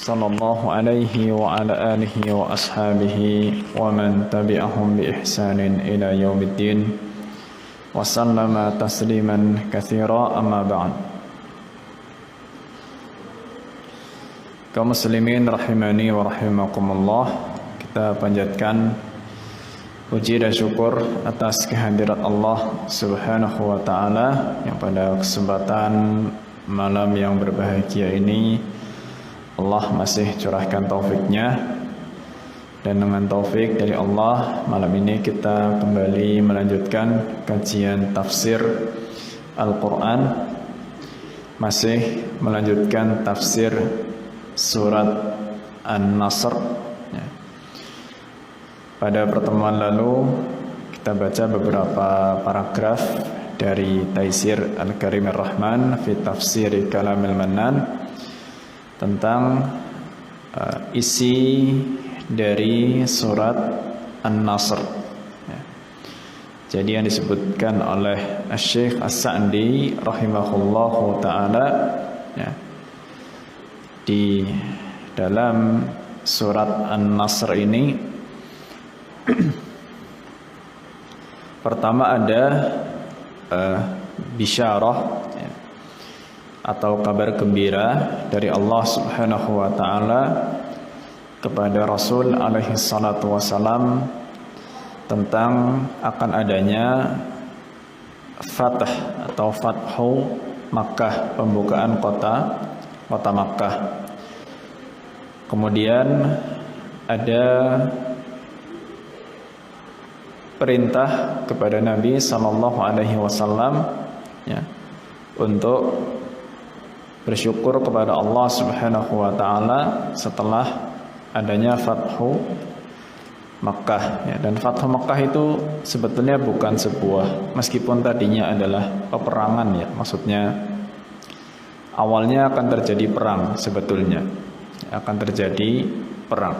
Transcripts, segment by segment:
sallallahu alaihi wa ala alihi wa ashabihi wa man tabi'ahum bi ihsanin ila yaumiddin wa sallama tasliman katsira amma ba'd. Kaum muslimin rahimani wa rahimakumullah, kita panjatkan puji dan syukur atas kehadirat Allah Subhanahu wa taala yang pada kesempatan malam yang berbahagia ini Allah masih curahkan taufiknya, dan dengan taufik dari Allah malam ini kita kembali melanjutkan kajian tafsir Al-Quran, masih melanjutkan tafsir surat An-Nasr. Pada pertemuan lalu kita baca beberapa paragraf dari Taisir Al-Karimir Rahman fi Tafsiri Kalamil Mannan tentang isi dari surat An-Nasr. Jadi yang disebutkan oleh Syekh As-Sa'di rahimahullahu ta'ala di dalam surat An-Nasr ini, pertama ada bisyarah atau kabar gembira dari Allah Subhanahu wa taala kepada Rasul alaihi salatu wasalam tentang akan adanya Fatah atau Fathu Makkah, pembukaan kota Makkah. Kemudian ada perintah kepada Nabi sallallahu alaihi wasallam untuk bersyukur kepada Allah Subhanahu wa taala setelah adanya Fathu Makkah dan Fathu Makkah itu sebetulnya bukan sebuah, meskipun tadinya adalah peperangan maksudnya awalnya akan terjadi perang, sebetulnya akan terjadi perang.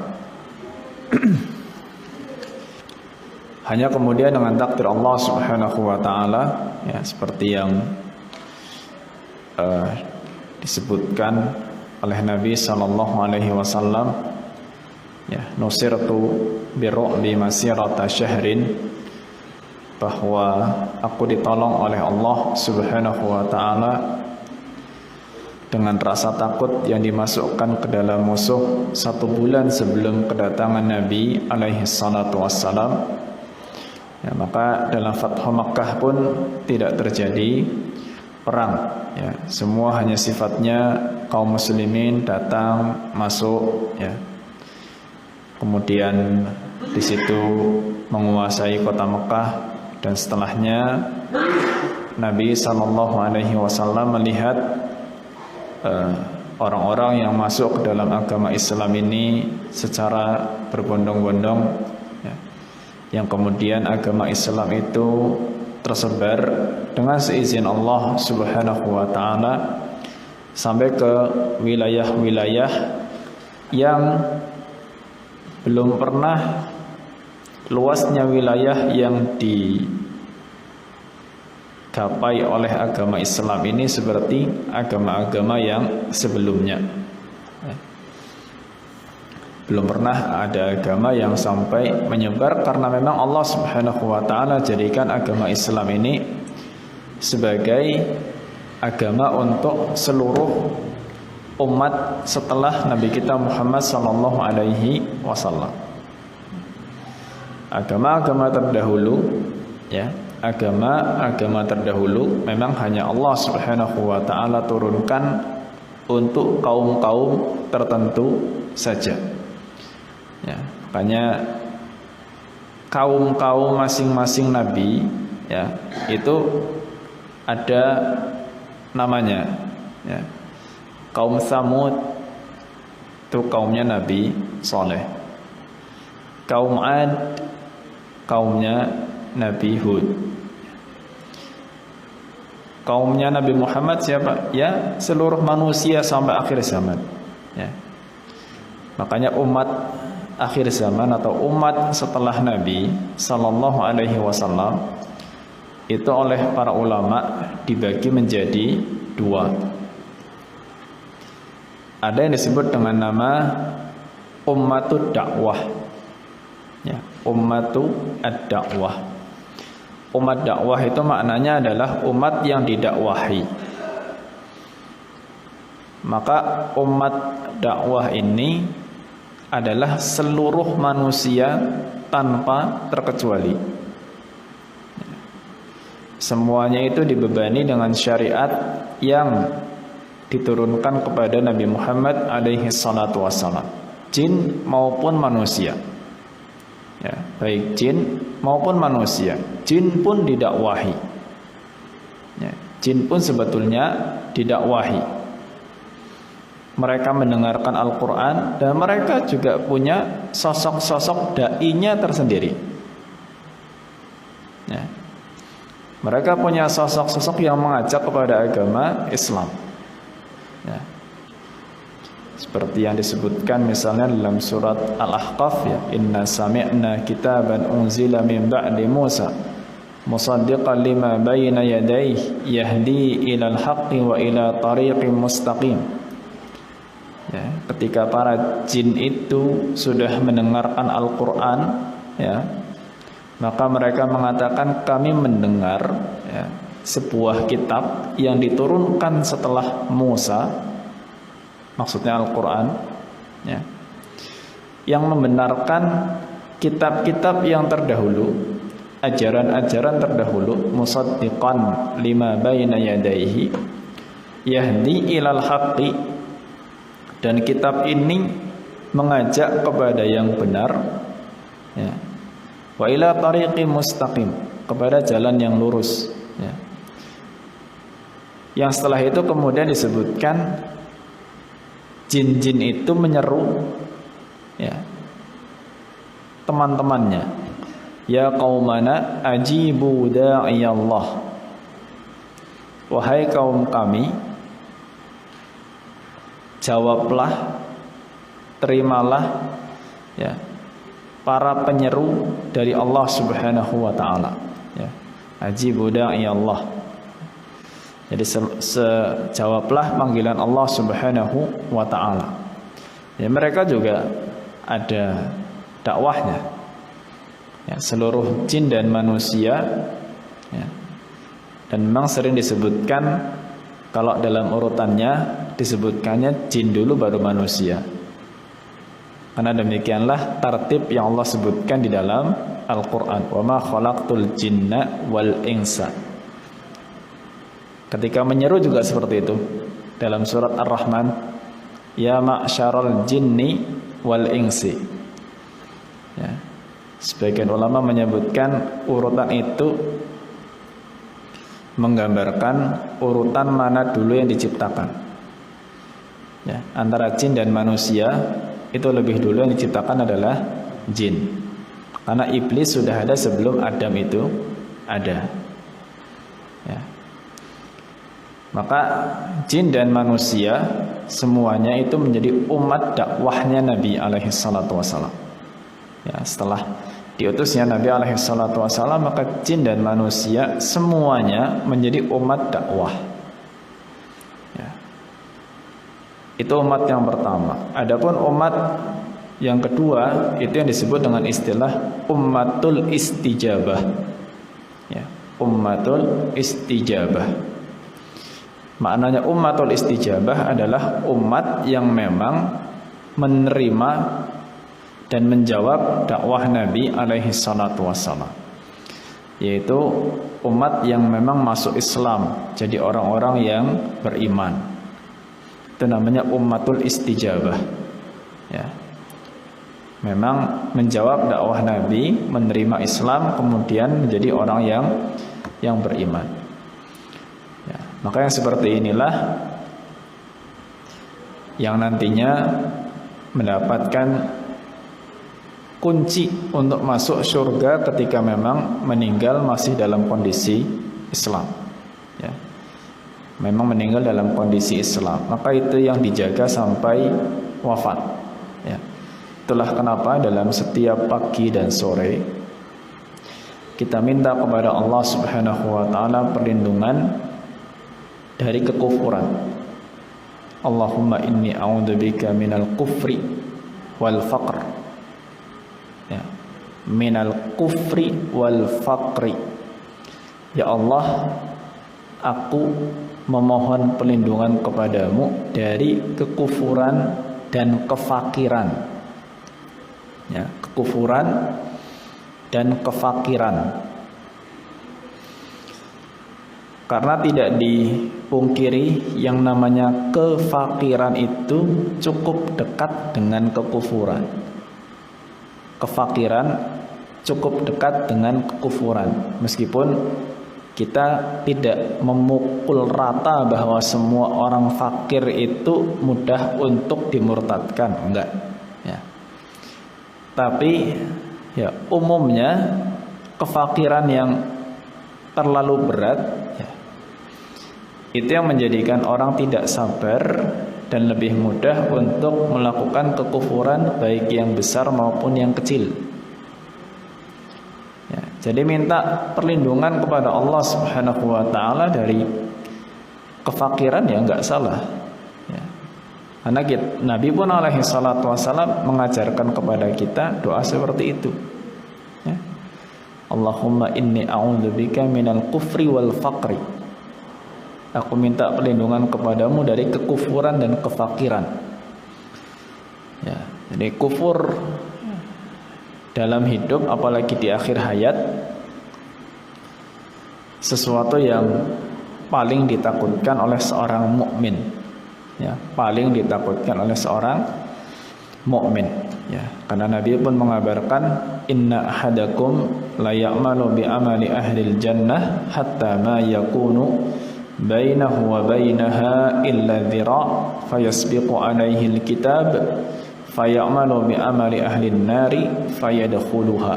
Hanya kemudian dengan takdir Allah Subhanahu wa taala seperti yang disebutkan oleh Nabi sallallahu alaihi wasallam, nusirtu biru'bi masirata syahrin, bahwa aku ditolong oleh Allah Subhanahu wa taala dengan rasa takut yang dimasukkan ke dalam musuh 1 bulan sebelum kedatangan Nabi alaihi salatu wassalam. Maka dalam Fathu Makkah pun tidak terjadi perang, semua hanya sifatnya kaum muslimin datang masuk, kemudian di situ menguasai kota Mekah, dan setelahnya Nabi sallallahu alaihi wasallam melihat orang-orang yang masuk ke dalam agama Islam ini secara berbondong-bondong, yang kemudian agama Islam itu tersebar dengan seizin Allah Subhanahu wa taala sampai ke wilayah-wilayah yang belum pernah luasnya wilayah yang digapai oleh agama Islam ini seperti agama-agama yang sebelumnya. Belum pernah ada agama yang sampai menyebar, karena memang Allah Subhanahu wa taala jadikan agama Islam ini sebagai agama untuk seluruh umat setelah Nabi kita Muhammad sallallahu alaihi wasallam. Agama-agama terdahulu, agama-agama terdahulu memang hanya Allah Subhanahu wa taala turunkan untuk kaum-kaum tertentu saja. Makanya kaum-kaum masing-masing nabi itu ada namanya. Kaum Tsamud itu kaumnya Nabi Saleh. Kaum Ad kaumnya Nabi Hud. Kaumnya Nabi Muhammad siapa? Ya, seluruh manusia sampai akhir zaman. Ya. Makanya umat akhir zaman atau umat setelah Nabi Sallallahu Alaihi Wasallam itu oleh para ulama dibagi menjadi dua. Ada yang disebut dengan nama ummatud dakwah. Ya, ummatu ad-dakwah. Umat dakwah itu maknanya adalah umat yang didakwahi. Maka umat dakwah ini adalah seluruh manusia tanpa terkecuali. Semuanya itu dibebani dengan syariat yang diturunkan kepada Nabi Muhammad alaihi salatu wassalam, jin maupun manusia. Ya, baik jin maupun manusia. Jin pun didakwahi. Ya, jin pun sebetulnya didakwahi. Mereka mendengarkan Al-Quran dan mereka juga punya sosok-sosok da'inya tersendiri. Ya. Mereka punya sosok-sosok yang mengajak kepada agama Islam. Ya. Seperti yang disebutkan misalnya dalam surat Al-Ahqaf, ya, inna sami'na kitaban unzila min ba'di Musa musaddiqan lima bayna yadayhi yahdi ilal haqqi wa ila tariqim mustaqim. Ya, ketika para jin itu sudah mendengarkan Al-Quran, ya, maka mereka mengatakan kami mendengar, ya, sebuah kitab yang diturunkan setelah Musa, maksudnya Al-Quran, ya, yang membenarkan kitab-kitab yang terdahulu, ajaran-ajaran terdahulu, musaddiqan lima baina yadayhi yahdi ilal haqqi, dan kitab ini mengajak kepada yang benar, ya, wa ila tariqi mustaqim, kepada jalan yang lurus, ya. Yang setelah itu kemudian disebutkan jin-jin itu menyeru, ya, teman-temannya, ya qaumana ajibu da'iyallah, wahai kaum kami, jawablah, terimalah, ya, para penyeru dari Allah Subhanahu wa taala, ya. Ajibu da'iyallah. Jadi jawablah panggilan Allah Subhanahu wa taala. Ya, mereka juga ada dakwahnya. Ya, seluruh jin dan manusia, ya. Dan memang sering disebutkan, kalau dalam urutannya disebutkannya jin dulu baru manusia. Karena demikianlah tartib yang Allah sebutkan di dalam Al-Quran. Wa ma khalaqtul jinna wal insa. Ketika menyeru juga seperti itu. Dalam surat Ar-Rahman, ya ma'syaral jinni wal insi. Ya. Sebagian ulama menyebutkan urutan itu menggambarkan urutan mana dulu yang diciptakan. Ya, antara jin dan manusia itu lebih dulu yang diciptakan adalah jin. Karena iblis sudah ada sebelum Adam itu ada. Ya. Maka jin dan manusia semuanya itu menjadi umat dakwahnya Nabi alaihi salatu wasallam. Ya, setelah diutusnya Nabi alaihi salatu wasallam, maka jin dan manusia semuanya menjadi umat dakwah. Ya. Itu umat yang pertama. Adapun umat yang kedua itu yang disebut dengan istilah ummatul istijabah. Ya, ummatul istijabah. Maknanya ummatul istijabah adalah umat yang memang menerima dan menjawab dakwah Nabi alaihi salatu wassalam, yaitu umat yang memang masuk Islam, jadi orang-orang yang beriman. Itu namanya ummatul istijabah. Ya. Memang menjawab dakwah Nabi, menerima Islam, kemudian menjadi orang yang beriman. Ya. Maka yang seperti inilah yang nantinya mendapatkan kunci untuk masuk surga ketika memang meninggal masih dalam kondisi Islam, ya. Memang meninggal dalam kondisi Islam, maka itu yang dijaga sampai wafat, ya. Itulah kenapa dalam setiap pagi dan sore kita minta kepada Allah Subhanahu wa taala perlindungan dari kekufuran. Allahumma inni a'udzubika minal kufri wal faqr, ya, minal kufri wal faqri. Ya Allah, aku memohon perlindungan kepadamu dari kekufuran dan kefakiran, ya, kekufuran dan kefakiran. Karena tidak dipungkiri yang namanya kefakiran itu cukup dekat dengan kekufuran. Kefakiran cukup dekat dengan kekufuran. Meskipun kita tidak memukul rata bahwa semua orang fakir itu mudah untuk dimurtadkan, enggak, ya. Tapi ya umumnya kefakiran yang terlalu berat, ya, itu yang menjadikan orang tidak sabar dan lebih mudah untuk melakukan kekufuran baik yang besar maupun yang kecil, ya. Jadi minta perlindungan kepada Allah Subhanahu wa taala dari kefakiran ya enggak salah, ya. Karena Nabi pun alaihi salatu wasallam mengajarkan kepada kita doa seperti itu, ya. Allahumma inni a'udzubika minal kufri wal faqri. Aku minta perlindungan kepadamu dari kekufuran dan kefakiran, ya. Jadi kufur dalam hidup apalagi di akhir hayat sesuatu yang paling ditakutkan oleh seorang mukmin, ya, paling ditakutkan oleh seorang mukmin, ya. Karena Nabi pun mengabarkan inna ahadakum la ya'malu bi amali ahlil jannah hatta ma yakunu bainahu wa bainaha illa dhira' fayasbiqu alaihi alkitab fayamalu bi amali ahli nari fayadkhuluha.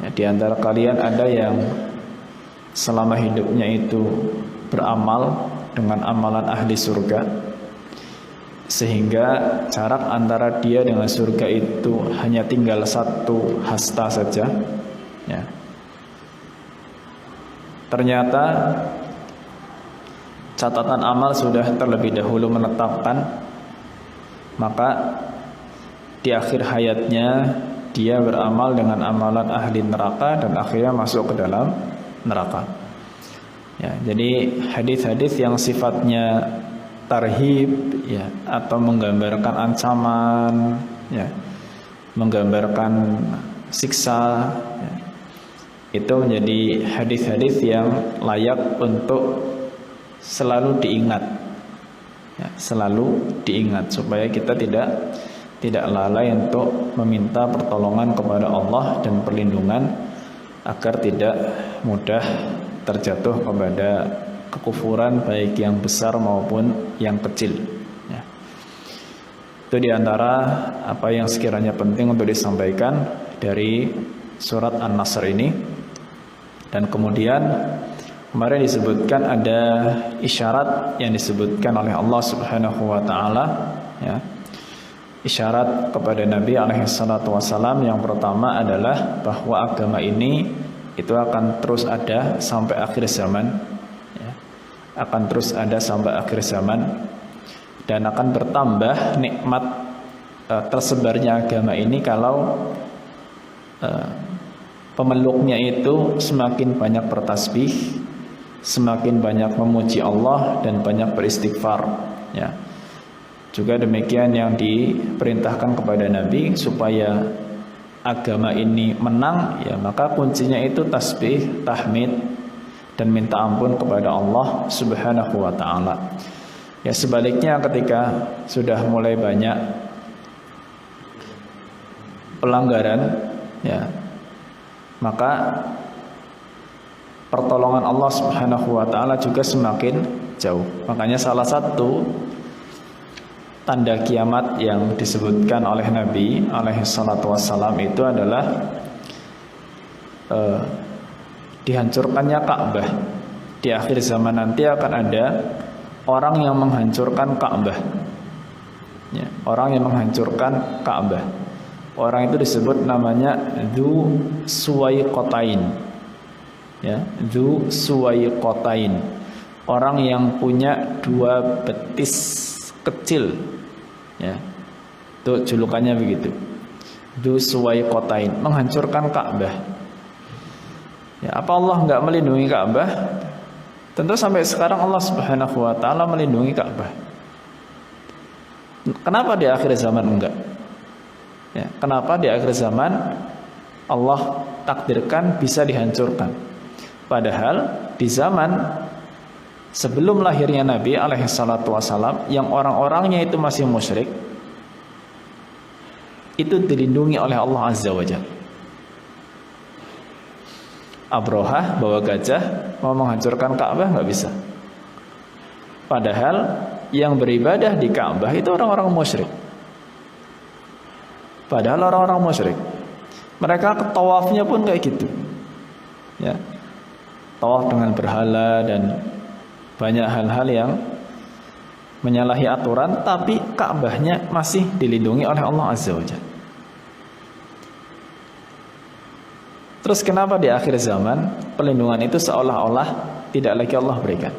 Ya, di antara kalian ada yang selama hidupnya itu beramal dengan amalan ahli surga, sehingga jarak antara dia dengan surga itu hanya tinggal satu hasta saja, ya. Ternyata catatan amal sudah terlebih dahulu menetapkan, maka di akhir hayatnya dia beramal dengan amalan ahli neraka dan akhirnya masuk ke dalam neraka, ya. Jadi hadis-hadis yang sifatnya tarhib, ya, atau menggambarkan ancaman, ya, menggambarkan siksa, ya, itu menjadi hadis-hadis yang layak untuk selalu diingat, ya, selalu diingat supaya kita tidak lalai untuk meminta pertolongan kepada Allah dan perlindungan agar tidak mudah terjatuh kepada kekufuran baik yang besar maupun yang kecil, ya. Itu diantara apa yang sekiranya penting untuk disampaikan dari surat An-Nasr ini. Dan kemudian kemarin disebutkan ada isyarat yang disebutkan oleh Allah Subhanahu wa taala, ya. Isyarat kepada Nabi alaihi salatu wasallam yang pertama adalah bahwa agama ini itu akan terus ada sampai akhir zaman, ya. Akan terus ada sampai akhir zaman dan akan bertambah nikmat tersebarnya agama ini kalau pemeluknya itu semakin banyak bertasbih, semakin banyak memuji Allah dan banyak beristighfar, ya. Juga demikian yang diperintahkan kepada Nabi supaya agama ini menang, ya, maka kuncinya itu tasbih, tahmid dan minta ampun kepada Allah Subhanahu wa taala. Ya, sebaliknya ketika sudah mulai banyak pelanggaran, ya, maka pertolongan Allah Subhanahu wa taala juga semakin jauh. Makanya salah satu tanda kiamat yang disebutkan oleh Nabi alaihi salatu wassalam itu adalah dihancurkannya Ka'bah. Di akhir zaman nanti akan ada orang yang menghancurkan Ka'bah, ya, orang yang menghancurkan Ka'bah. Orang itu disebut namanya Dzu Suwaiqatain, ya, Dzu Suwaiqatain, orang yang punya dua betis kecil, ya, itu julukannya begitu. Dzu Suwaiqatain, menghancurkan Ka'bah. Ya, apa Allah enggak melindungi Ka'bah? Tentu sampai sekarang Allah Subhanahu wa taala melindungi Ka'bah. Kenapa di akhir zaman enggak? Ya, kenapa di akhir zaman Allah takdirkan bisa dihancurkan? Padahal di zaman sebelum lahirnya Nabi alaihi salatu wasallam, yang orang-orangnya itu masih musyrik, itu dilindungi oleh Allah Azza wa Jalla. Abrahah bawa gajah mau menghancurkan Ka'bah nggak bisa. Padahal yang beribadah di Ka'bah itu orang-orang musyrik. Padahal orang-orang musyrik, mereka tawafnya pun kayak gitu, ya, tawaf dengan berhala dan banyak hal-hal yang menyalahi aturan, tapi Ka'bahnya masih dilindungi oleh Allah Azza wa Jalla. Terus kenapa di akhir zaman perlindungan itu seolah-olah tidak lagi Allah berikan?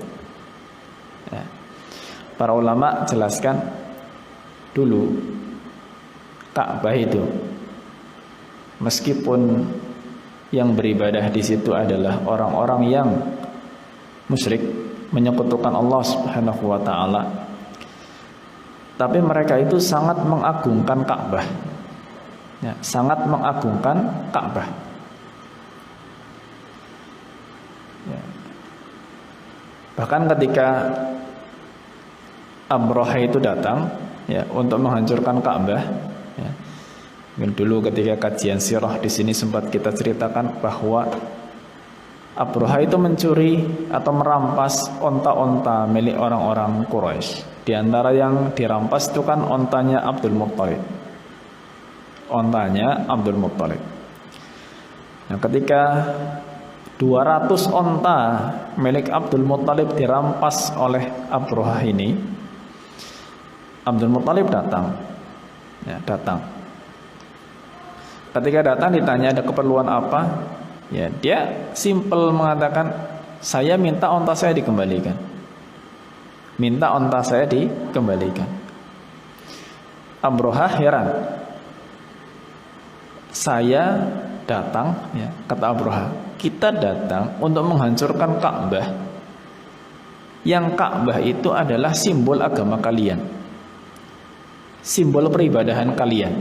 Ya. Para ulama jelaskan dulu Ka'bah itu, meskipun yang beribadah di situ adalah orang-orang yang musyrik, menyekutukan Allah Subhanahu wa taala, tapi mereka itu sangat mengagungkan Ka'bah. Ya, sangat mengagungkan Ka'bah. Bahkan ketika Abrahah itu datang, ya, untuk menghancurkan Ka'bah, ya, dulu ketika kajian sirah di sini sempat kita ceritakan bahwa Abrahah itu mencuri atau merampas onta-onta milik orang-orang Quraisy. Di antara yang dirampas itu kan ontanya Abdul Muttalib. Ontanya Abdul Muttalib. Nah, ketika 200 onta milik Abdul Muttalib dirampas oleh Abrahah ini, Abdul Muttalib datang, ya, datang. Ketika datang ditanya ada keperluan apa, ya, dia simpel mengatakan, saya minta onta saya dikembalikan, minta onta saya dikembalikan. Abrahah heran, saya datang, ya, kata Abrahah, kita datang untuk menghancurkan Ka'bah, yang Ka'bah itu adalah simbol agama kalian, simbol peribadahan kalian.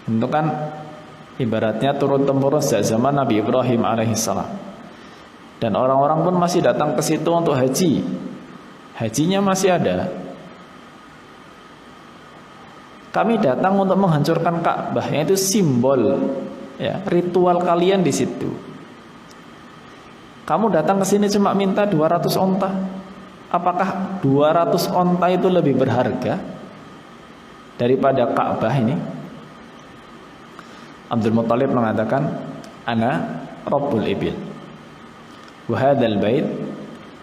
Itu kan ibaratnya turun-temurun sejak zaman Nabi Ibrahim alaihissalam. Dan orang-orang pun masih datang ke situ untuk haji. Hajinya masih ada. Kami datang untuk menghancurkan Ka'bah, yaitu simbol, ya, ritual kalian di situ. Kamu datang ke sini cuma minta 200 onta. Apakah 200 onta itu lebih berharga daripada Ka'bah ini? Abdul Muttalib mengatakan, ana Rabbul Ibil wa hadzal bait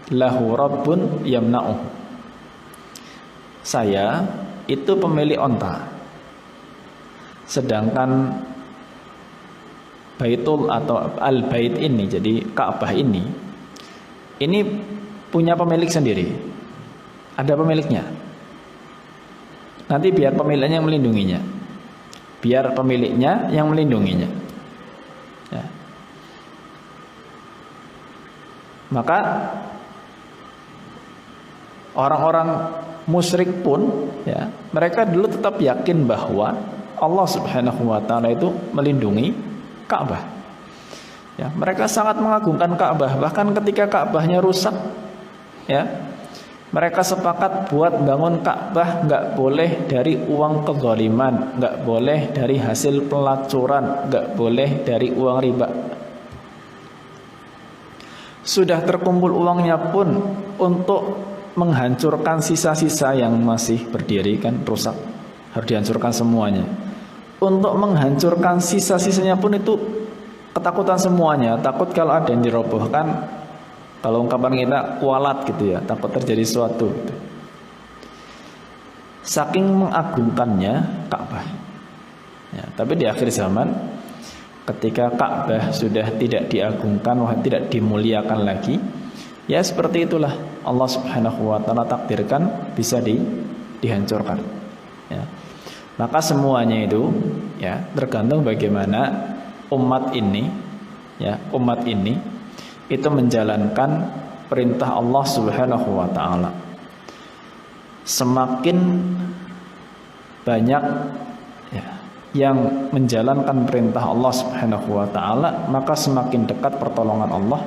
lahu Rabbun yamna'uhu. Saya itu pemilik onta, sedangkan Baitul atau Al-Bait ini, jadi Ka'bah ini punya pemilik sendiri. Ada pemiliknya. Nanti biar pemiliknya yang melindunginya. Biar pemiliknya yang melindunginya. Ya. Maka orang-orang musyrik pun, ya, mereka dulu tetap yakin bahwa Allah Subhanahu wa taala itu melindungi Ka'bah. Ya, mereka sangat mengagungkan Ka'bah. Bahkan ketika Ka'bahnya rusak, ya, mereka sepakat buat bangun Ka'bah nggak boleh dari uang kezaliman, nggak boleh dari hasil pelacuran, nggak boleh dari uang riba. Sudah terkumpul uangnya pun untuk menghancurkan sisa-sisa yang masih berdiri, kan rusak, harus dihancurkan semuanya. Untuk menghancurkan sisa-sisanya pun itu ketakutan semuanya, takut kalau ada yang dirobohkan, kalau ungkapan kita kualat gitu ya, takut terjadi sesuatu gitu. Saking mengagungkannya Ka'bah ya, tapi di akhir zaman ketika Ka'bah sudah tidak diagungkan, tidak dimuliakan lagi, ya seperti itulah Allah Subhanahu wa ta'ala takdirkan bisa dihancurkan ya. Maka semuanya itu ya tergantung bagaimana umat ini itu menjalankan perintah Allah Subhanahu wa ta'ala. Semakin banyak ya yang menjalankan perintah Allah Subhanahu wa ta'ala, maka semakin dekat pertolongan Allah.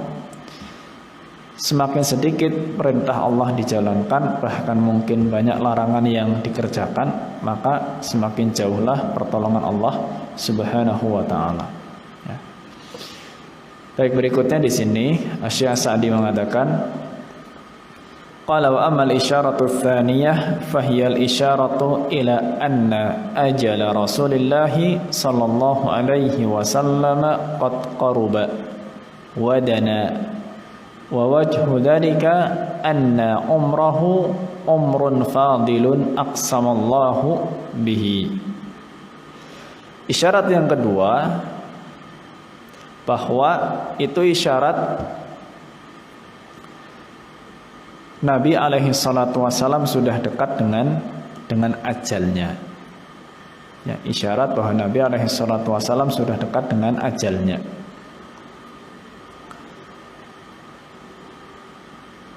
Semakin sedikit perintah Allah dijalankan, bahkan mungkin banyak larangan yang dikerjakan, maka semakin jauhlah pertolongan Allah Subhanahu wa ta'ala ya. Baik, berikutnya di sini Asy-Syaikh Sa'di mengatakan, qala wa amal isyaratu tsaniyah fahiyal isyaratu ila anna ajala Rasulillah sallallahu alaihi wasallam qad qaruba wa dana wa wajhu dzalika anna umrahu umrun fadilun aqsamallahu bihi. Isyarat yang kedua, bahwa itu isyarat Nabi alaihi salatu wasallam sudah dekat dengan ajalnya ya, isyarat bahwa Nabi alaihi salatu wasallam sudah dekat dengan ajalnya.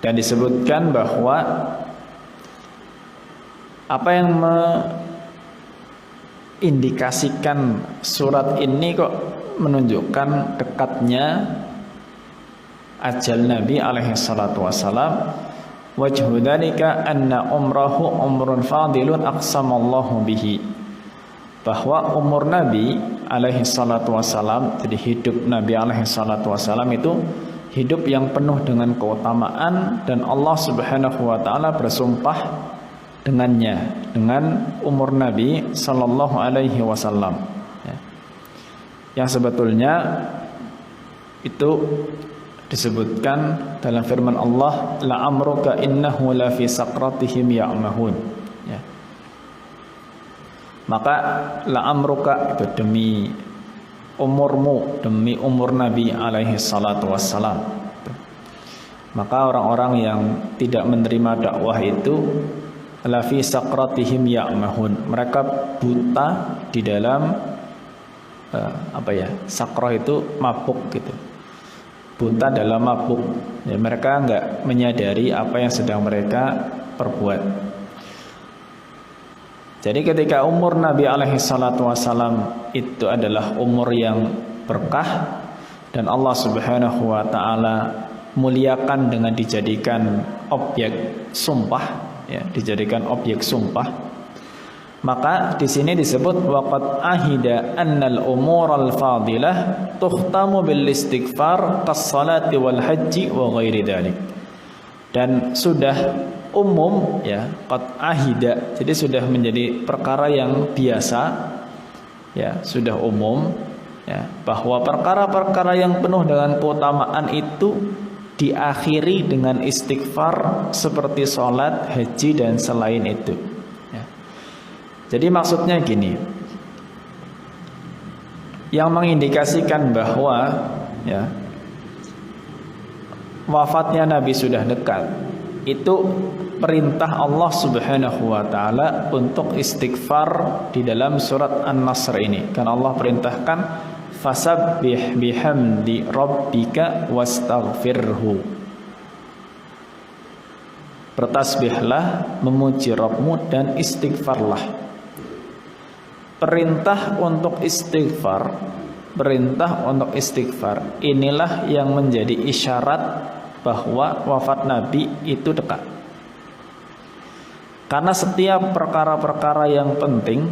Dan disebutkan bahwa apa yang mengindikasikan surat ini kok menunjukkan dekatnya ajal Nabi alaihi salatu wasallam, wajhu dzalika anna umrahu umrun fadilun aqsamallahu bihi, bahwa umur Nabi alaihi salatu wasallam, jadi hidup Nabi alaihi salatu wasallam itu hidup yang penuh dengan keutamaan, dan Allah Subhanahu wa ta'ala bersumpah dengannya, dengan umur Nabi sallallahu alaihi wasallam ya. Yang sebetulnya itu disebutkan dalam firman Allah, la amruka innahu la fi saqratihim ya'mahun ya. Maka la amruka itu demi umurmu, demi umur Nabi alaihi salatu wassalam. Maka orang-orang yang tidak menerima dakwah itu la fi saqratihim ya'mahun, mereka buta di dalam sakrah itu mabuk gitu, buta dalam mabuk ya, mereka enggak menyadari apa yang sedang mereka perbuat. Jadi ketika umur Nabi alaihi salatu wasallam itu adalah umur yang berkah, dan Allah Subhanahu wa ta'ala muliakan dengan dijadikan objek sumpah ya, dijadikan objek sumpah, maka di sini disebut waqad ahida annal umural fadilah tuhtamu bil istighfar kas salati wal haji wa ghairi dzalik. Dan sudah umum ya, qad ahida, jadi sudah menjadi perkara yang biasa ya, sudah umum ya, bahwa perkara-perkara yang penuh dengan keutamaan itu diakhiri dengan istighfar seperti sholat, haji dan selain itu ya. Jadi maksudnya gini, yang mengindikasikan bahwa ya wafatnya Nabi sudah dekat itu perintah Allah Subhanahu wa ta'ala untuk istighfar di dalam surat An-Nasr ini. Kan Allah perintahkan fasabbih bihamdi rabbika wastaghfirhu, bertasbihlah memuji Rabbmu dan istighfarlah. Perintah untuk istighfar, inilah yang menjadi isyarat bahwa wafat Nabi itu dekat. Karena setiap perkara-perkara yang penting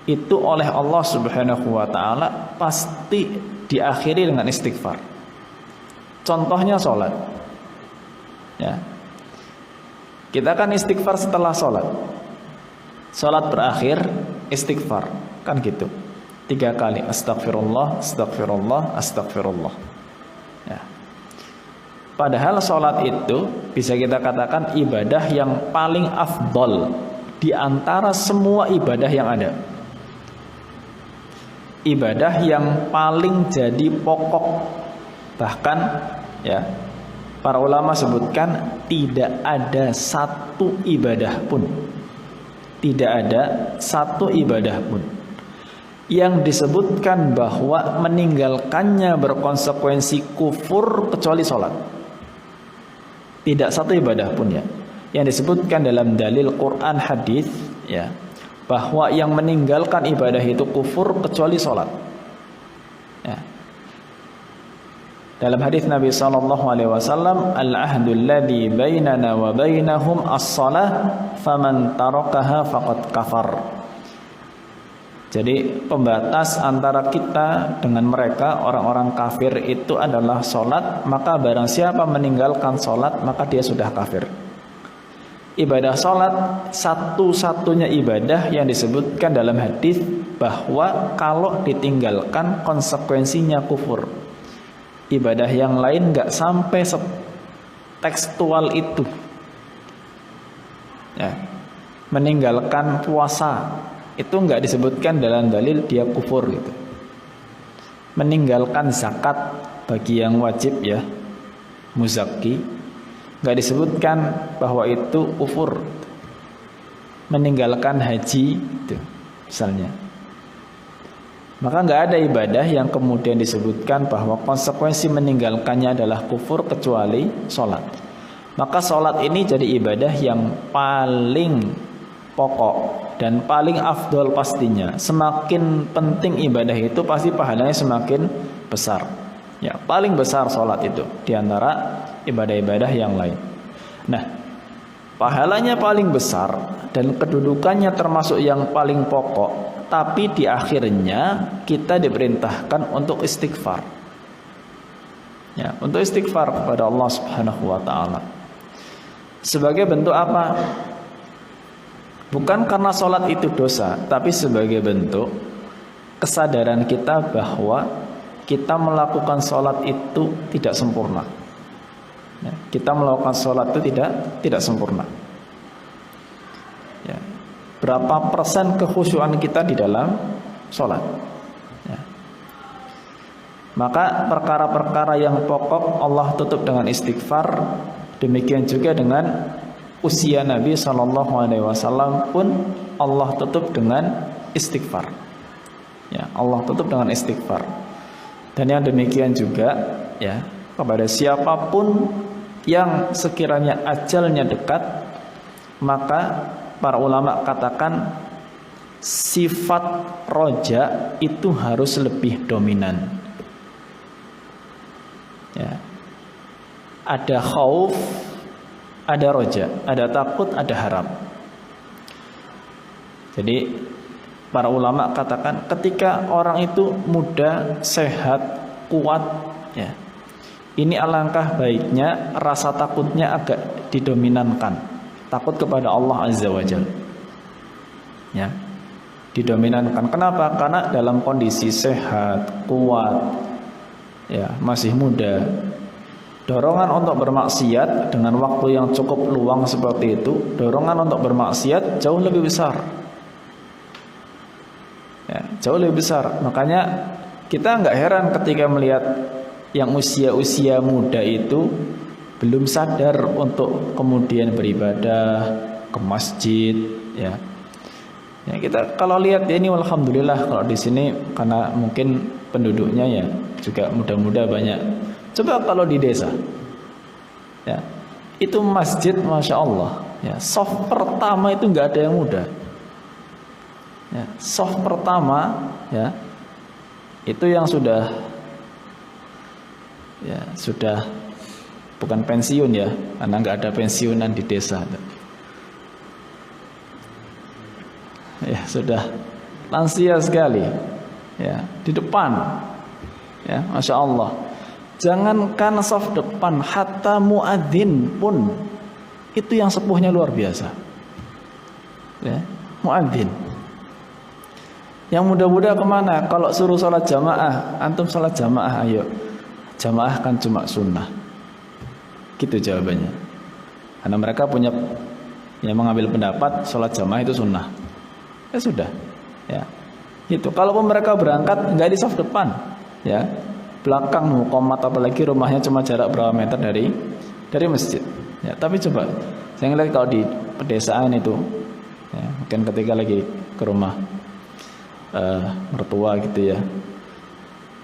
itu oleh Allah Subhanahu wa ta'ala pasti diakhiri dengan istighfar. Contohnya sholat ya. Kita kan istighfar setelah sholat. Sholat berakhir, istighfar. Kan gitu. 3 kali. Astagfirullah, astagfirullah, astagfirullah. Ya. Padahal sholat itu bisa kita katakan ibadah yang paling afdol di antara semua ibadah yang ada. Ibadah yang paling jadi pokok. Bahkan ya, para ulama sebutkan tidak ada satu ibadah pun, tidak ada satu ibadah pun yang disebutkan bahwa meninggalkannya berkonsekuensi kufur kecuali sholat. Tidak satu ibadah pun ya yang disebutkan dalam dalil Quran hadis ya, bahwa yang meninggalkan ibadah itu kufur kecuali sholat ya. Dalam hadis Nabi SAW, al-ahdul ladzi bainana wa bainahum as-salah, faman tarakaha faqad kafar. Jadi pembatas antara kita dengan mereka orang-orang kafir itu adalah sholat. Maka barang siapa meninggalkan sholat, maka dia sudah kafir. Ibadah sholat satu-satunya ibadah yang disebutkan dalam hadis bahwa kalau ditinggalkan konsekuensinya kufur. Ibadah yang lain nggak sampai tekstual itu ya. Meninggalkan puasa itu nggak disebutkan dalam dalil dia kufur gitu. Meninggalkan zakat bagi yang wajib ya, muzaki, nggak disebutkan bahwa itu kufur. Meninggalkan haji itu misalnya, maka nggak ada ibadah yang kemudian disebutkan bahwa konsekuensi meninggalkannya adalah kufur kecuali sholat. Maka sholat ini jadi ibadah yang paling pokok dan paling afdol pastinya. Semakin penting ibadah itu pasti pahalanya semakin besar. Ya, paling besar sholat itu diantara ibadah-ibadah yang lain. Nah, pahalanya paling besar dan kedudukannya termasuk yang paling pokok. Tapi di akhirnya kita diperintahkan untuk istighfar. Ya, untuk istighfar kepada Allah Subhanahu wa taala. Sebagai bentuk apa? Bukan karena sholat itu dosa, tapi sebagai bentuk kesadaran kita bahwa kita melakukan sholat itu tidak sempurna. Ya, kita melakukan sholat itu tidak sempurna. Ya. Berapa persen kekhusyuan kita di dalam sholat ya. Maka perkara-perkara yang pokok Allah tutup dengan istighfar. Demikian juga dengan usia Nabi SAW pun Allah tutup dengan istighfar ya, Allah tutup dengan istighfar. Dan yang demikian juga ya, kepada siapapun yang sekiranya ajalnya dekat, maka para ulama katakan sifat roja itu harus lebih dominan. Ya. Ada khauf, ada roja, ada takut, ada harap. Jadi para ulama katakan ketika orang itu muda, sehat, kuat, ya, ini alangkah baiknya rasa takutnya agak didominankan. Takut kepada Allah Azza wa Jalla ya, didominankan. Kenapa? Karena dalam kondisi sehat, kuat ya, masih muda, dorongan untuk bermaksiat dengan waktu yang cukup luang seperti itu, dorongan untuk bermaksiat jauh lebih besar ya, jauh lebih besar. Makanya kita nggak heran ketika melihat yang usia-usia muda itu belum sadar untuk kemudian beribadah ke masjid ya. Ya kita kalau lihat ya, ini alhamdulillah kalau di sini karena mungkin penduduknya ya juga muda-muda banyak. Coba kalau di desa ya, itu masjid masya Allah ya, soft pertama itu nggak ada yang muda ya, soft pertama ya, itu yang sudah bukan pensiun ya, karena nggak ada pensiunan di desa ya, sudah lansia sekali ya, di depan ya, masya Allah. Jangankan saf depan, hatta muadzin pun Itu yang sepuhnya luar biasa. Ya, muadzin. Yang muda-muda kemana? Kalau suruh sholat jamaah, antum sholat jamaah, ayo. Jamaah kan cuma sunnah. Gitu jawabannya. Karena mereka punya yang mengambil pendapat sholat jamaah itu sunnah. Ya sudah. Ya. Gitu. Kalaupun mereka berangkat nggak di saf depan, ya, belakang muqamat, apalagi rumahnya cuma jarak berapa meter dari masjid. Ya, tapi coba saya ngeliat kalau di pedesaan itu, ya, mungkin ketika lagi ke rumah mertua gitu ya,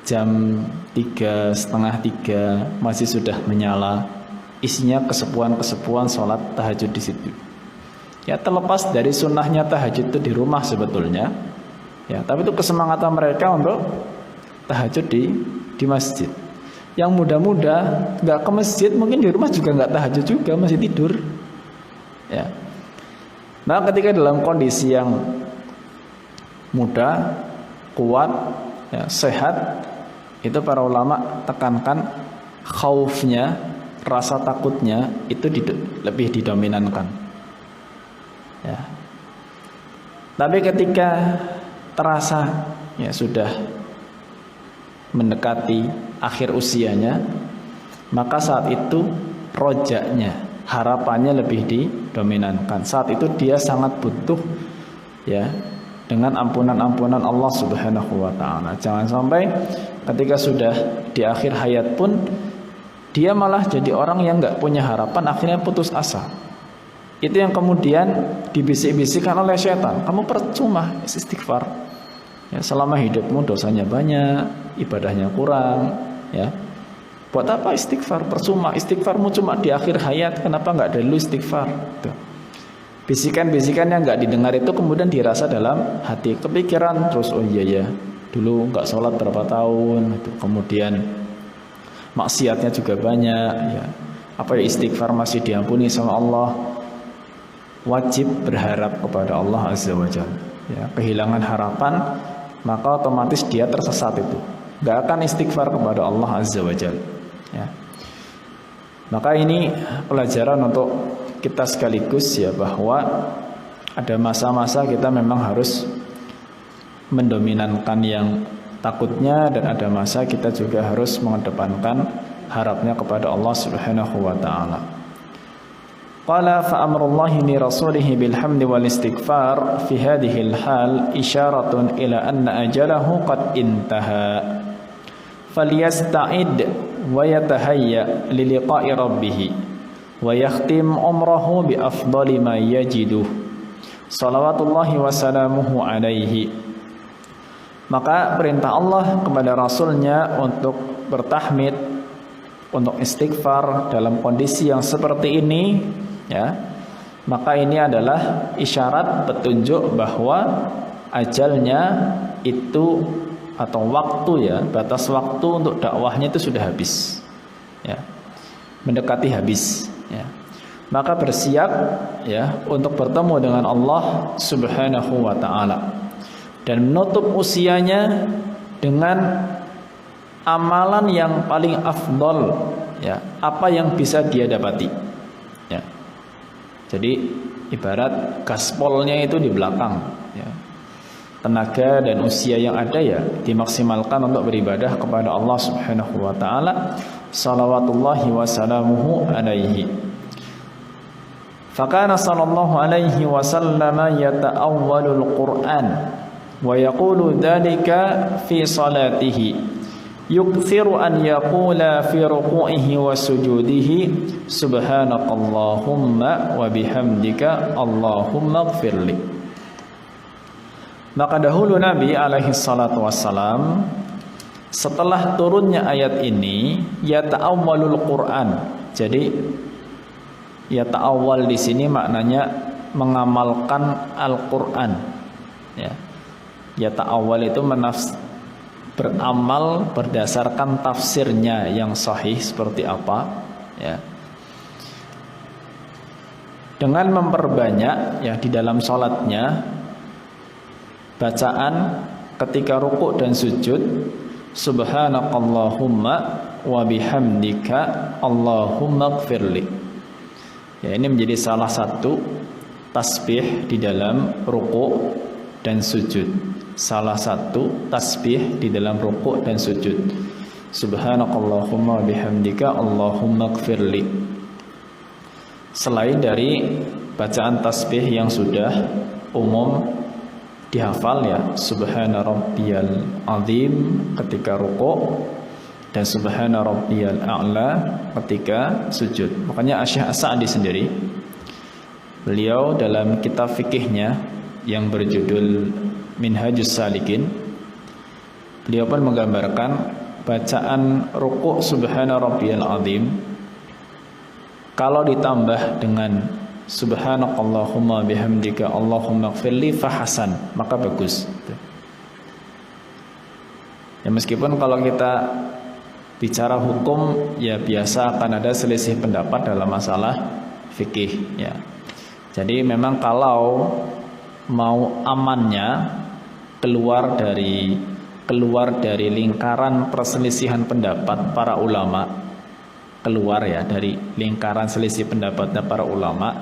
jam 3, setengah 3 masih sudah menyala, isinya kesepuan sholat tahajud di situ. Ya, terlepas dari sunnahnya tahajud itu di rumah sebetulnya, ya, tapi itu kesemangatan mereka untuk tahajud di masjid. Yang muda-muda nggak ke masjid, mungkin di rumah juga nggak tahajud juga, masih tidur. Ya. Nah, ketika dalam kondisi yang muda, kuat, ya, sehat, itu para ulama tekankan khaufnya, rasa takutnya itu lebih didominankan. Ya. Tapi ketika terasa ya sudah mendekati akhir usianya, maka saat itu rojaknya, harapannya lebih didominankan. Saat itu dia sangat butuh ya dengan ampunan Allah Subhanahu wa taala. Jangan sampai ketika sudah di akhir hayat pun dia malah jadi orang yang enggak punya harapan, akhirnya putus asa. Itu yang kemudian dibisik-bisikkan oleh setan. Kamu percuma istighfar. Ya, selama hidupmu dosanya banyak, ibadahnya kurang, ya. Buat apa istighfar? Percuma. Istighfarmu cuma di akhir hayat, kenapa enggak dari dulu istighfar? Tuh. Bisikan-bisikan yang enggak didengar itu kemudian dirasa dalam hati, kepikiran terus, oh iya ya, dulu enggak sholat berapa tahun, itu kemudian maksiatnya juga banyak, ya. Apa ya, istighfar masih diampuni sama Allah. Wajib berharap kepada Allah Azza wa Jalla. Ya, kehilangan harapan, maka otomatis dia tersesat itu. Gak akan istighfar kepada Allah Azza wa Jalla. Ya. Maka ini pelajaran untuk kita sekaligus ya, bahwa ada masa-masa kita memang harus mendominankan yang takutnya, dan ada masa kita juga harus mengedepankan harapnya kepada Allah Subhanahu wa taala. Qala fa amrullahi li rasulihi bil hamdi wal istighfar fi hadhihi al hal isyaratun ila anna ajalahu qad intaha falyasta'id wa yatahayya li liqa'i rabbih wa yakhtim umrahu bi afdali ma yajidu salawatullahi wa salamuhu alaihi. Maka perintah Allah kepada Rasulnya untuk bertahmid, untuk istighfar dalam kondisi yang seperti ini, ya, maka ini adalah isyarat petunjuk bahwa ajalnya itu atau waktu, ya, batas waktu untuk dakwahnya itu sudah habis, ya, mendekati habis, ya. Maka bersiap ya untuk bertemu dengan Allah Subhanahu wa taala dan menutup usianya dengan amalan yang paling afdol, ya, apa yang bisa dia dapati, ya. Jadi ibarat gaspolnya itu di belakang, ya. Tenaga dan usia yang ada ya dimaksimalkan untuk beribadah kepada Allah Subhanahu wa taala. Salawatullahi wa salamuhu alaihi. Fakana sallallahu alaihi wasallam yata'awwalul Qur'an wa yaqulu dzalika fi salatihi yukthiru an yaqula fi ruku'ihi wa sujudihi subhanakallahumma wa bihamdika allahumma ighfirli. Maka dahulu Nabi alaihi salatu wassalam setelah turunnya ayat ini yata'awwalul Qur'an. Jadi yata'awwal di sini maknanya mengamalkan Al-Qur'an, ya. Yata'awwal itu beramal berdasarkan tafsirnya yang sahih seperti apa, ya. Dengan memperbanyak ya di dalam salatnya bacaan ketika rukuk dan sujud subhanakallahumma wa bihamdika allahumma ighfirli. Ya, ini menjadi salah satu tasbih di dalam ruku' dan sujud. Salah satu tasbih di dalam ruku' dan sujud. Subhanakallahumma bihamdika Allahumma gfirli. Selain dari bacaan tasbih yang sudah umum dihafal ya, subhana rabbiyal azim ketika ruku' dan subhana rabbiyal a'la ketika sujud. Makanya Asy-Syaikh As-Sa'di sendiri, beliau dalam kitab fikihnya yang berjudul Minhajus Salikin, beliau pun menggambarkan bacaan ruku' subhana rabbiyal azim kalau ditambah dengan subhanakallahumma bihamdika Allahumma gfirli fahasan, maka bagus. Ya, meskipun kalau kita bicara hukum ya biasa akan ada selisih pendapat dalam masalah fikih ya. Jadi memang kalau mau amannya keluar dari lingkaran perselisihan pendapat para ulama, keluar ya dari lingkaran selisih pendapatnya para ulama,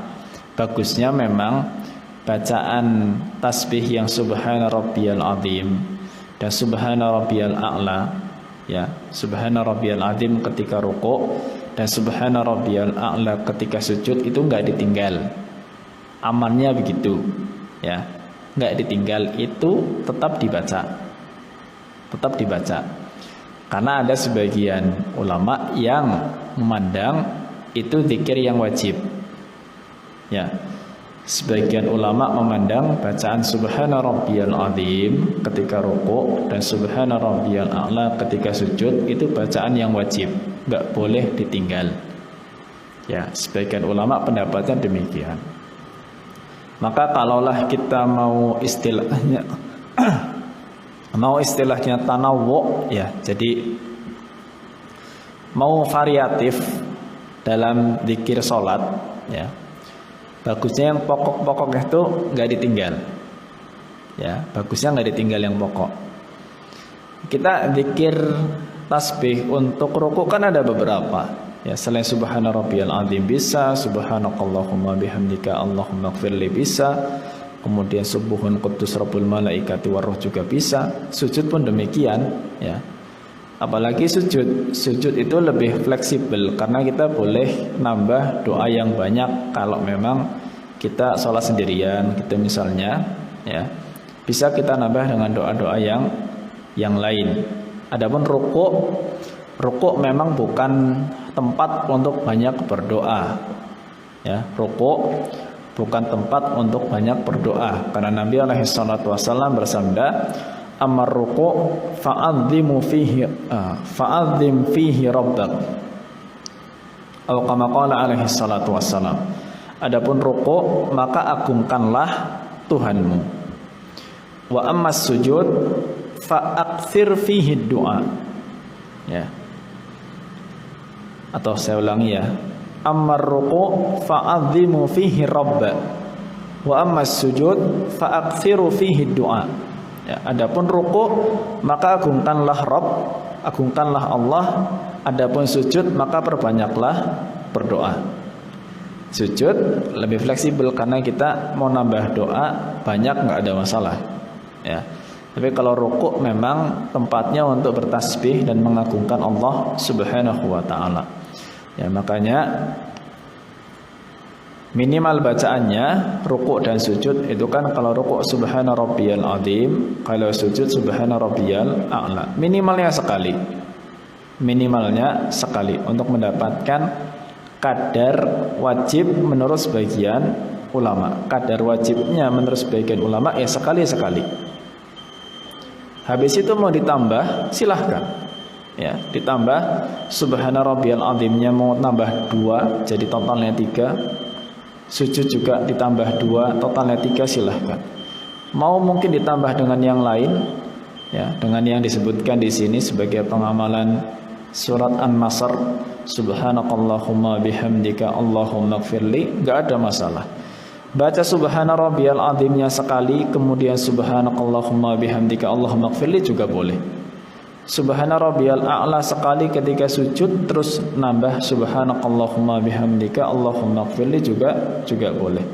bagusnya memang bacaan tasbih yang subhana rabbiyal azim dan subhana rabbiyal a'la ya, subhana rabbiyal azim ketika ruku' dan subhana rabbiyal a'la ketika sujud itu enggak ditinggal. Amannya begitu ya, enggak ditinggal, itu tetap dibaca. Tetap dibaca. Karena ada sebagian ulama yang memandang itu zikir yang wajib. Ya. Sebagian ulama memandang bacaan subhana rabbiyal azim ketika ruku' dan subhana rabbiyal a'la ketika sujud itu bacaan yang wajib, enggak boleh ditinggal. Ya, sebagian ulama pendapatnya demikian. Maka kalaulah kita mau istilahnya tanawwu ya, jadi mau variatif dalam zikir salat ya, bagusnya yang pokok-pokok itu nggak ditinggal ya, bagusnya nggak ditinggal yang pokok. Kita zikir tasbih untuk ruku' kan ada beberapa ya, selain subhana rabbiyal azim bisa, subhanakallahumma bihamdika Allahumma gfirli bisa, kemudian subuhun quddus rabbul malaikati waruh juga bisa, sujud pun demikian ya. Apalagi sujud itu lebih fleksibel karena kita boleh nambah doa yang banyak. Kalau memang kita sholat sendirian gitu misalnya ya, bisa kita nambah dengan doa-doa yang lain. Adapun ruku' memang bukan tempat untuk banyak berdoa ya, ruku' bukan tempat untuk banyak berdoa karena Nabi alaihi salatu wasallam bersabda, amar ruku' fa'adzim fihi rabbak, atau kama qala alaihi salatu wassalam, adapun ruku' maka agungkanlah Tuhanmu. Wa ammas sujud fa'aktsir fihi du'a ya, atau saya ulangi ya, amar ruku' fa'adzimu fihi rabbak wa ammas sujud fa'aktsiru fihi du'a ya, adapun ruku' maka agungkanlah Rabb, agungkanlah Allah, adapun sujud maka perbanyaklah berdoa. Sujud lebih fleksibel karena kita mau nambah doa banyak enggak ada masalah ya. Tapi kalau ruku' memang tempatnya untuk bertasbih dan mengagungkan Allah Subhanahu wa taala. Ya, makanya minimal bacaannya ruku' dan sujud itu kan, kalau ruku' subhana rabbiyal azim, kalau sujud subhana rabbiyal a'la. Minimalnya sekali untuk mendapatkan kadar wajib menurut sebagian ulama. Kadar wajibnya menurut sebagian ulama ya sekali-sekali. Habis itu mau ditambah silahkan ya, ditambah subhana rabbiyal azimnya mau tambah 2 jadi totalnya 3, sujud juga ditambah 2 totalnya 3, silahkan. Mau mungkin ditambah dengan yang lain ya, dengan yang disebutkan di sini sebagai pengamalan surat An-Nasr, subhanakallahumma bihamdika Allahumma gfirli, enggak ada masalah. Baca subhana rabbiyal azimnya sekali, kemudian subhanakallahumma bihamdika Allahumma gfirli juga boleh. Subhana rabbiyal a'la sekali ketika sujud, terus nambah subhanakallahumma bihamdika Allahumma ighfirli juga boleh.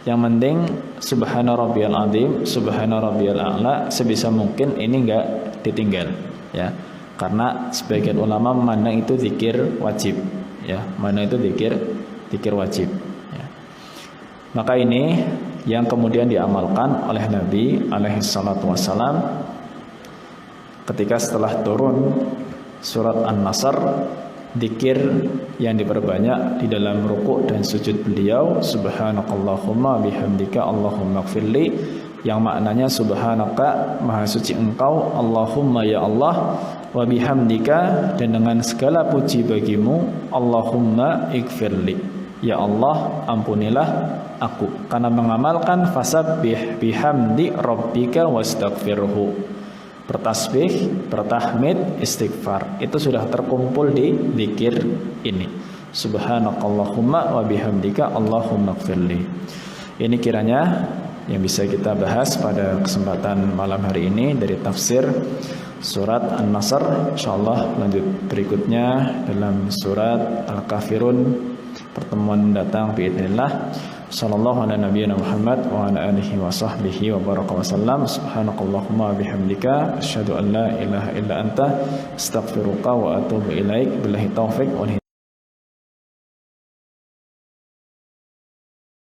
Yang penting subhana rabbiyal azim, subhana rabbiyal a'la sebisa mungkin ini enggak ditinggal ya. Karena sebagian ulama memandang itu zikir wajib ya, mana itu zikir wajib ya. Maka ini yang kemudian diamalkan oleh Nabi alaihi salatu wassalam ketika setelah turun surat An-Nasr. Zikir yang diperbanyak di dalam rukuk dan sujud beliau subhanakallahumma bihamdika Allahumma ighfirli, yang maknanya subhanaka maha suci engkau, Allahumma ya Allah, wa bihamdika dan dengan segala puji bagimu, Allahumma ighfirli ya Allah ampunilah aku. Karena mengamalkan fasabbih bihamdi rabbika wastaghfirhu, bertasbih, bertahmid, istighfar, itu sudah terkumpul di zikir ini. Subhanakallahumma wa bihamdika Allahumma ighfirli. Ini kiranya yang bisa kita bahas pada kesempatan malam hari ini dari tafsir surat An-Nasr. Insyaallah lanjut berikutnya dalam surat Al-Kafirun pertemuan mendatang biidznillah. Sallallahu ala nabiyyina Muhammad wa ala alihi wa sahbihi wa baraka wa sallam. Subhanakallahumma bihamdika asyhadu an la ilaha illa anta astaghfiruka wa atubu ilaik. Billahi taufiq wal hidayah.